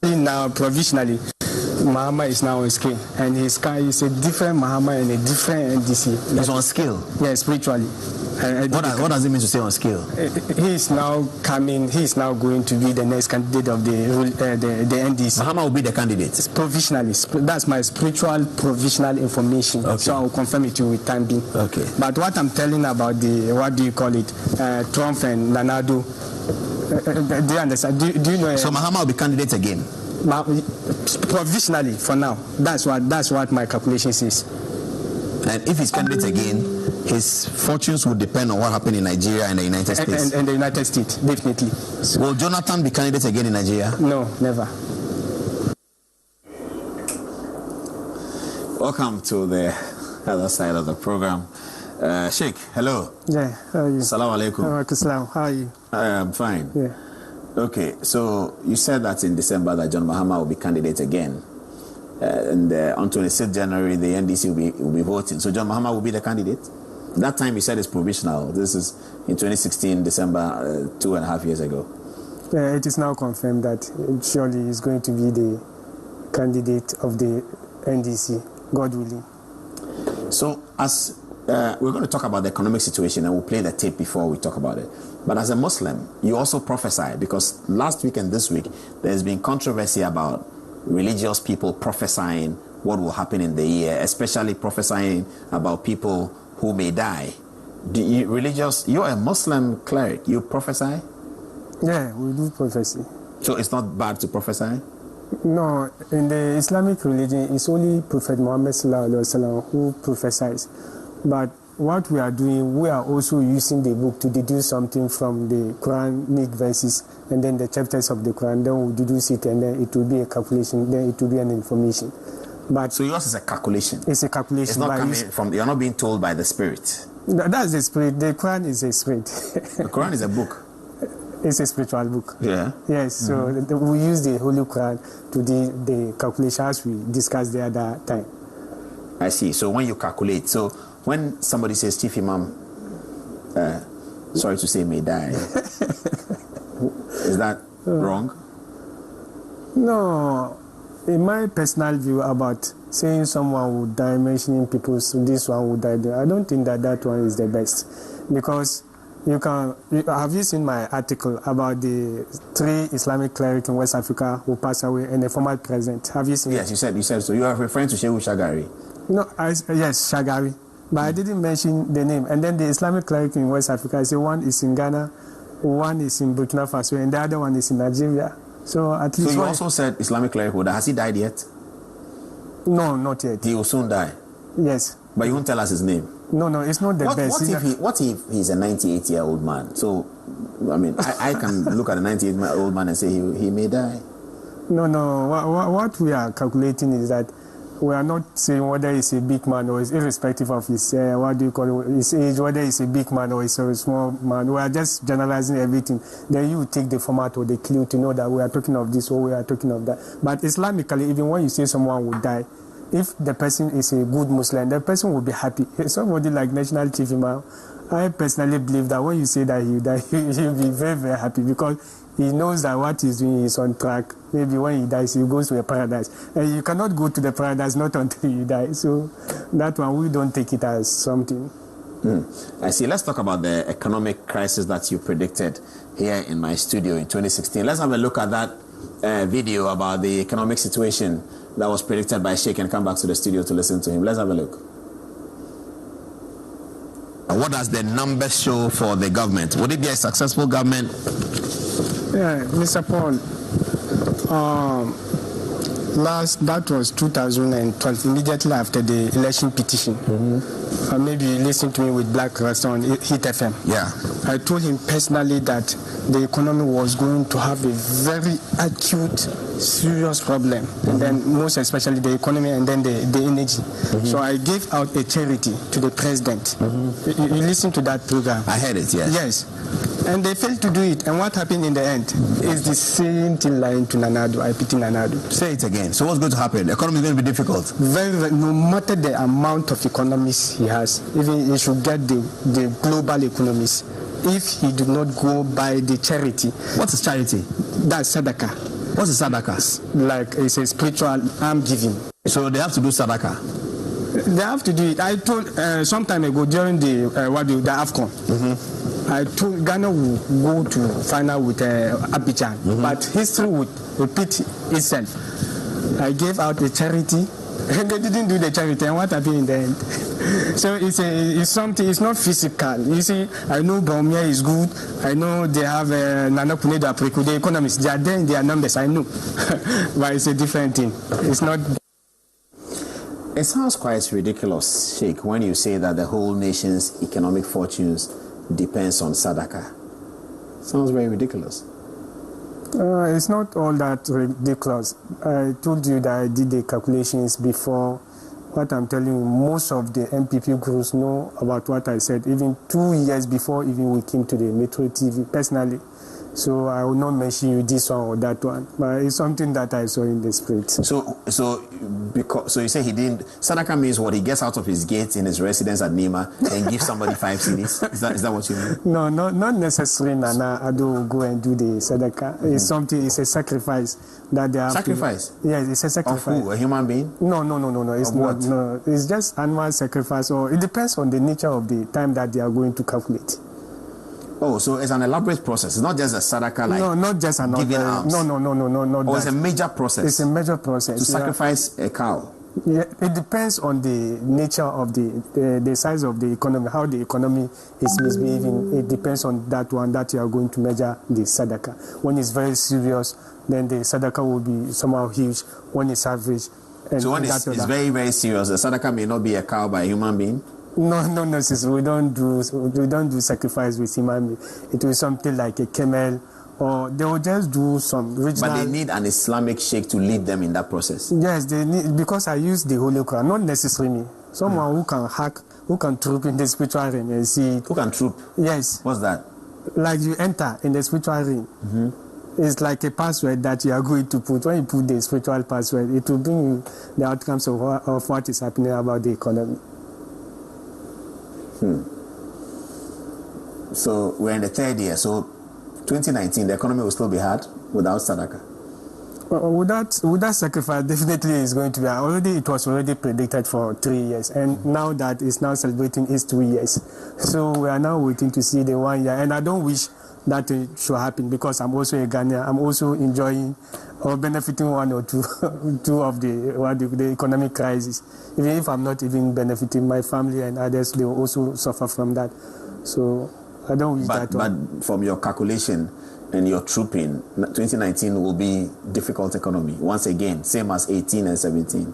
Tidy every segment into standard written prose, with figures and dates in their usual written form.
Now, provisionally, Mahama is now on scale, and his car is a different Mahama and a different NDC. He's on scale? Yeah, spiritually. What does it mean to say on scale? He is now going to be the next candidate of the NDC. Mahama will be the candidate? Provisionally. That's my spiritual provisional information. Okay. So I'll confirm it to you with time being. Okay. But what I'm telling about the, what do you call it, Trump and Nanado, do you understand? Do you know? So Mahama will be candidate again? Provisionally, for now. That's what my calculation says. And if he's candidate again, his fortunes will depend on what happened in Nigeria and the United States. And the United States, definitely. So, will Jonathan be candidate again in Nigeria? No, never. Welcome to the other side of the program. Sheikh, hello. Yeah, how are you? Assalamu alaikum. Alaikum. How are you? I am fine. Yeah. Okay, so you said that in December that John Mahama will be candidate again. And on 26th January, the NDC will be voting. So John Mahama will be the candidate? That time you said it's provisional. This is in 2016, December, 2.5 years ago. It is now confirmed that surely he's going to be the candidate of the NDC, God willing. So as we're going to talk about the economic situation, and we'll play the tape before we talk about it. But as a Muslim, you also prophesy, because last week and this week, there's been controversy about religious people prophesying what will happen in the year, especially prophesying about people who may die. You're a Muslim cleric, you prophesy? Yeah, we do prophecy. So it's not bad to prophesy? No, in the Islamic religion, it's only Prophet Muhammad who prophesies. But what we are doing, we are also using the book to deduce something from the Quranic verses and then the chapters of the Quran. Then we deduce it, and then it will be a calculation, then it will be an information. But so yours is a calculation? It's a calculation. It's not coming from, you're not being told by the spirit? That's the spirit. The Quran is a spirit. The Quran is a book? It's a spiritual book. Yeah. Yes, so we use the Holy Quran to do the calculation as we discussed the other time. I see. So when you calculate, so when somebody says Chief Imam, sorry to say, may die, is that wrong? No. In my personal view about saying someone would die, mentioning people, so this one would die, I don't think that one is the best. Because have you seen my article about the 3 Islamic clerics in West Africa who passed away and the former president? Have you seen it? Yes, you said so. You are referring to Shehu Shagari? No, yes, Shagari. But I didn't mention the name. And then the Islamic cleric in West Africa, I say one is in Ghana, one is in Burkina Faso, and the other one is in Nigeria. So at least. So you also said Islamic cleric, has he died yet? No, not yet. He will soon die? Yes. But you won't tell us his name? No, it's not the best. What if he's a 98-year-old man? So, I mean, I can look at a 98-year-old man and say he may die. No. What we are calculating is that we are not saying whether he's a big man or is irrespective of his, his age, whether he's a big man or he's a small man. We are just generalizing everything. Then you take the format or the clue to know that we are talking of this or we are talking of that. But Islamically, even when you say someone will die, if the person is a good Muslim, the person will be happy. Somebody like National Chief Imam, I personally believe that when you say that he will die, he'll be very, very happy because he knows that what he's doing is on track. Maybe when he dies, he goes to a paradise. And you cannot go to the paradise not until you die. So that one, we don't take it as something. I see. Let's talk about the economic crisis that you predicted here in my studio in 2016. Let's have a look at that video about the economic situation that was predicted by Sheikh and come back to the studio to listen to him. Let's have a look. What does the numbers show for the government? Would it be a successful government? Yeah, Mr. Paul, that was 2012, immediately after the election petition. Maybe listen to me with Black Rasta on Hit FM. Yeah. I told him personally that the economy was going to have a very acute, serious problem, and then most especially the economy and then the energy. So I gave out a charity to the president. You listen to that program. I heard it, yes. Yes. And they failed to do it. And what happened in the end is the same thing lying to Nanado. I pity Nanado. Say it again. So what's going to happen? The economy is going to be difficult. Very, no matter the amount of economists he has, even he should get the global economists. if he do not go by the charity. What is charity? That's sadaqah. What is sadaqah? Like it's a spiritual alms giving. So they have to do sadaqah. They have to do it. I told some time ago during the AFCON. I told Ghana will go to final with Abidjan, but history would repeat itself. I gave out a charity, and they didn't do the charity, and what happened in the end? So it's something. It's not physical. You see, I know Baumia is good. I know they have Nana Kunedo Apriko, the economists. They are there in their numbers. I know, but it's a different thing. It's not. It sounds quite ridiculous, Sheikh, when you say that the whole nation's economic fortunes depends on sadaqah. Sounds very ridiculous. It's not all that ridiculous. I told you that I did the calculations before. What I'm telling you, most of the MPP groups know about what I said, even 2 years before even we came to the Metro TV, personally. So I will not mention you this one or that one, but it's something that I saw in the spirit. So you say he didn't. Sadaqah means what? He gets out of his gate in his residence at Nima and gives somebody 5 cedis. Is that what you mean? No, not necessarily. Nana Ado will go and do the sadaqah. It's something. It's a sacrifice that they have. Sacrifice. Yes, it's a sacrifice. Of who? A human being? No. It's of not. What? No, it's just animal sacrifice, or it depends on the nature of the time that they are going to calculate. Oh, so it's an elaborate process. It's not just a sadaqah like. No, not just an giving alms. No. It's a major process. It's a major process. To sacrifice a cow. Yeah, it depends on the nature of the size of the economy, how the economy is misbehaving. It depends on that one that you are going to measure the sadaqah. When it's very serious, then the sadaqah will be somehow huge. When it's average, so when it's very, very serious, the sadaqah may not be a cow by a human being. No, sister. We don't do sacrifice with human being. It will be something like a camel, or they will just do some regional. But they need an Islamic sheikh to lead them in that process. Yes, they need, because I use the Holy Quran, not necessarily me. Someone who can hack, who can troop in the spiritual realm and see it. Who can troop? Yes. What's that? Like you enter in the spiritual realm. It's like a password that you are going to put. When you put the spiritual password, it will bring you the outcomes of what is happening about the economy. So we're in the 3rd year. So 2019, the economy will still be hard without sadaqah. Without sacrifice, definitely is going to be. It was already predicted for 3 years, and now that it's now celebrating its 2 years. So we are now waiting to see the 1 year, and I don't wish that it should happen because I'm also a Ghanaian. I'm also enjoying or benefiting one or two of the economic crisis. Even if I'm not even benefiting, my family and others, they will also suffer from that. So I don't wish that. But from your calculation and your trooping, 2019 will be difficult economy. Once again, same as 18 and 17.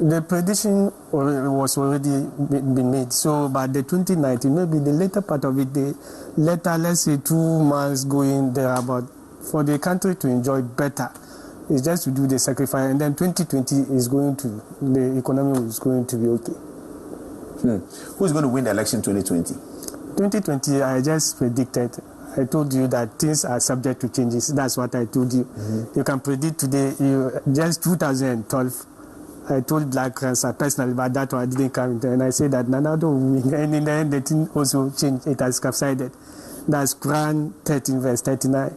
The prediction was already been made. So by the 2019, maybe the later part of it, the later, let's say 2 months going there, about for the country to enjoy better, it's just to do the sacrifice. And then 2020 the economy is going to be okay. Who's going to win the election 2020? 2020, I just predicted. I told you that things are subject to changes. That's what I told you. You can predict today, just 2012, I told Black Cancer personally, but that one didn't come into, and I said that Nana don't win. And in the end, the thing also changed. It has subsided. That's Quran 13, verse 39.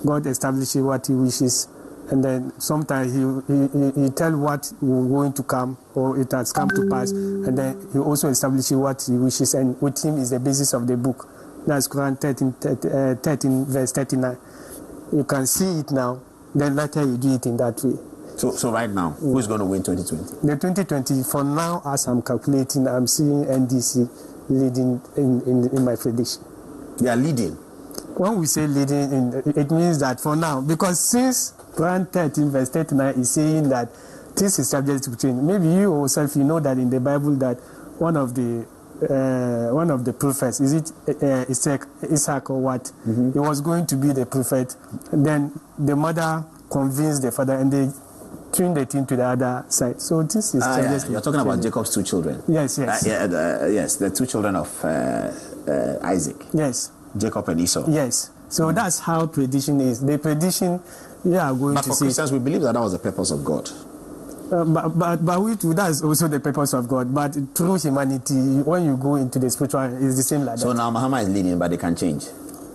God establishes what He wishes, and then sometimes He tell what will going to come, or it has come to pass, and then He also establishes what He wishes, and with Him is the basis of the book. That's Quran 13, verse 39. You can see it now. Then later you do it in that way. So right now, who's going to win 2020? The 2020, for now, as I'm calculating, I'm seeing NDC leading in my prediction. They are leading? When we say leading, it means that for now, because since Quran 13, verse 39 is saying that this is subject to change, maybe you yourself, you know that in the Bible that one of the prophets, is it Isaac or what? He was going to be the prophet. Then the mother convinced the father, and they turned the thing to the other side. So this is You're talking about Jacob's 2 children. Yes. Yes, the 2 children of Isaac. Yes. Jacob and Esau. Yes. So that's how prediction is. The prediction, you are going to see. But for Christians, we believe that was the purpose of God. But that's also the purpose of God. But through humanity, when you go into the spiritual, it's the same like that. So now Muhammad is leading, but they can change.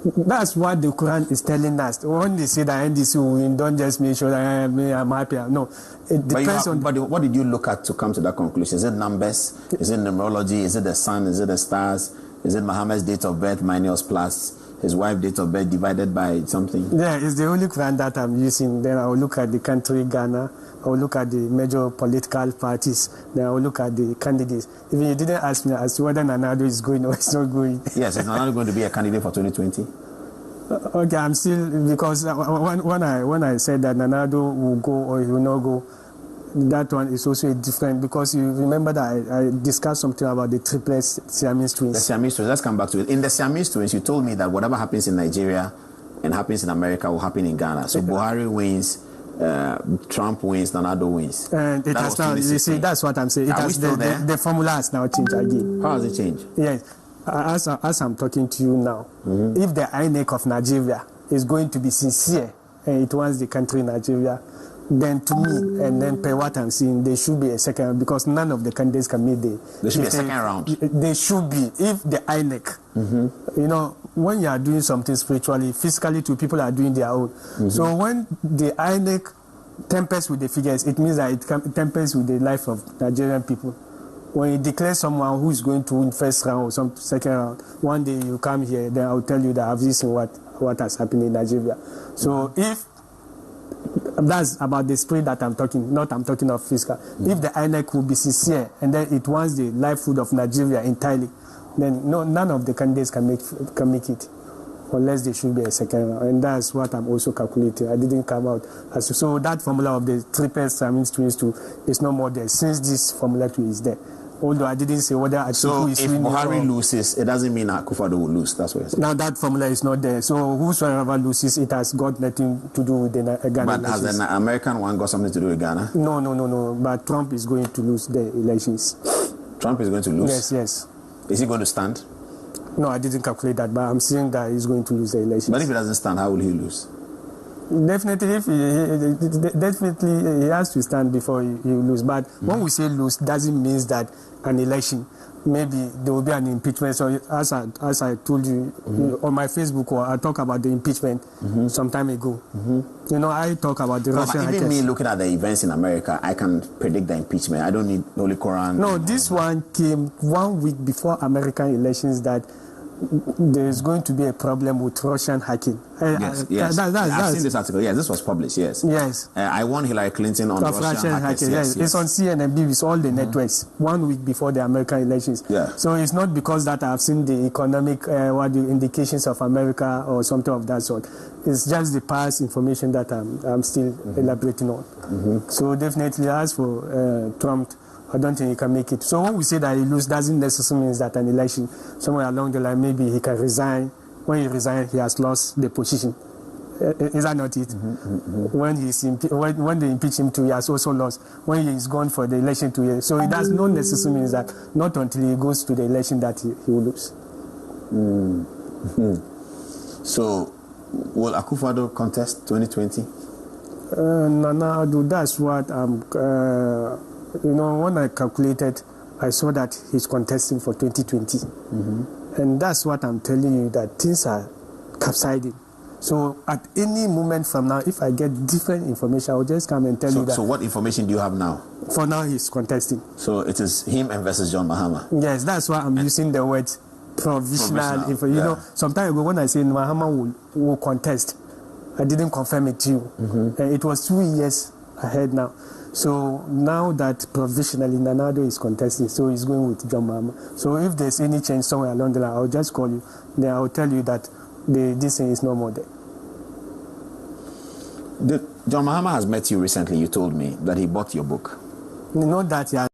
That's what the Quran is telling us. When they say that NDC will win, don't just make sure that I'm happy. No, it depends on. But what did you look at to come to that conclusion? Is it numbers? Is it numerology? Is it the sun? Is it the stars? Is it Muhammad's date of birth minus plus his wife's date of birth divided by something? Yeah, it's the only Quran that I'm using. Then I will look at the country, Ghana. I will look at the major political parties. Then I will look at the candidates. Even you didn't ask me as to whether Nanado is going or it's not going. Yes, is Nanado going to be a candidate for 2020? Okay, I'm still, because when I said that Nanado will go or he will not go, that one is also different, because you remember that I discussed something about the triplets Siamese twins. The Siamese twins, let's come back to it. In the Siamese twins, you told me that whatever happens in Nigeria and happens in America will happen in Ghana. So Buhari wins, Trump wins, Nanado wins. And it has now, you see, that's what I'm saying. The formula has now changed again. How has it changed? Yes. As I'm talking to you now, if the INEC of Nigeria is going to be sincere and it wants the country Nigeria, then to me, and then per what I'm seeing, there should be a second round, because none of the candidates can make the... There should be a second round. There should be. If the INEC, you know, when you are doing something spiritually, physically too, people are doing their own. So when the INEC tempers with the figures, it means that it tempers with the life of Nigerian people. When you declare someone who is going to win first round or some second round, one day you come here, then I'll tell you that I've seen what has happened in Nigeria. So if that's about the spirit that I'm talking of physical. If the INEC will be sincere and then it wants the livelihood of Nigeria entirely, then none of the candidates can make it, unless there should be a second round. And that's what I'm also calculating. I didn't come out so that formula of the triple Siamese twins too is no more there, since this formula too is there. Although I didn't say whether Atiku is winning. So if Buhari loses, it doesn't mean Akufo-Addo will lose. That's what you're saying. Now that formula is not there. So whosoever loses, it has got nothing to do with the Ghana. But has an American one got something to do with Ghana? No. But Trump is going to lose the elections. Trump is going to lose? Yes. Is he going to stand? No, I didn't calculate that, but I'm saying that he's going to lose the elections. But if he doesn't stand, how will he lose? Definitely, he has to stand before he lose. But when we say lose, doesn't mean that an election, maybe there will be an impeachment. So as I told you on my Facebook, or I talked about the impeachment some time ago. You know, I talk about the Russian. But even me looking at the events in America, I can predict the impeachment. I don't need Holy Quran. No, this one came 1 week before American elections that there is going to be a problem with Russian hacking. Yes. I've seen this article. Yes, this was published. Yes. I won Hillary Clinton on Russian hacking. Yes. It's on CNN, BBC, all the networks. 1 week before the American elections. Yeah. So it's not because that I've seen the economic indications of America or something of that sort. It's just the past information that I'm still elaborating on. So definitely, as for Trump, I don't think he can make it. So when we say that he loses, doesn't necessarily mean that an election, somewhere along the line, maybe he can resign. When he resigns, he has lost the position. Is that not it? When they impeach him too, he has also lost. When he is gone for the election 2 years. So it does not necessarily mean that not until he goes to the election that he will lose. So will Akufo-Addo contest 2020? No, that's what I'm... you know, when I calculated, I saw that he's contesting for 2020. And that's what I'm telling you, that things are capsiding. So at any moment from now, if I get different information, I'll just come and tell you that. So what information do you have now? For now, he's contesting. So it is him and versus John Mahama? Yes, that's why I'm using the word provisional. You know, some time ago when I said Mahama will contest, I didn't confirm it to you. It was 2 years ahead now. So now that provisionally Nanado is contesting, so he's going with John Mahama. So if there's any change somewhere along the line, I'll just call you. Then I'll tell you that this thing is no more there. John Mahama has met you recently. You told me that he bought your book. Not that he has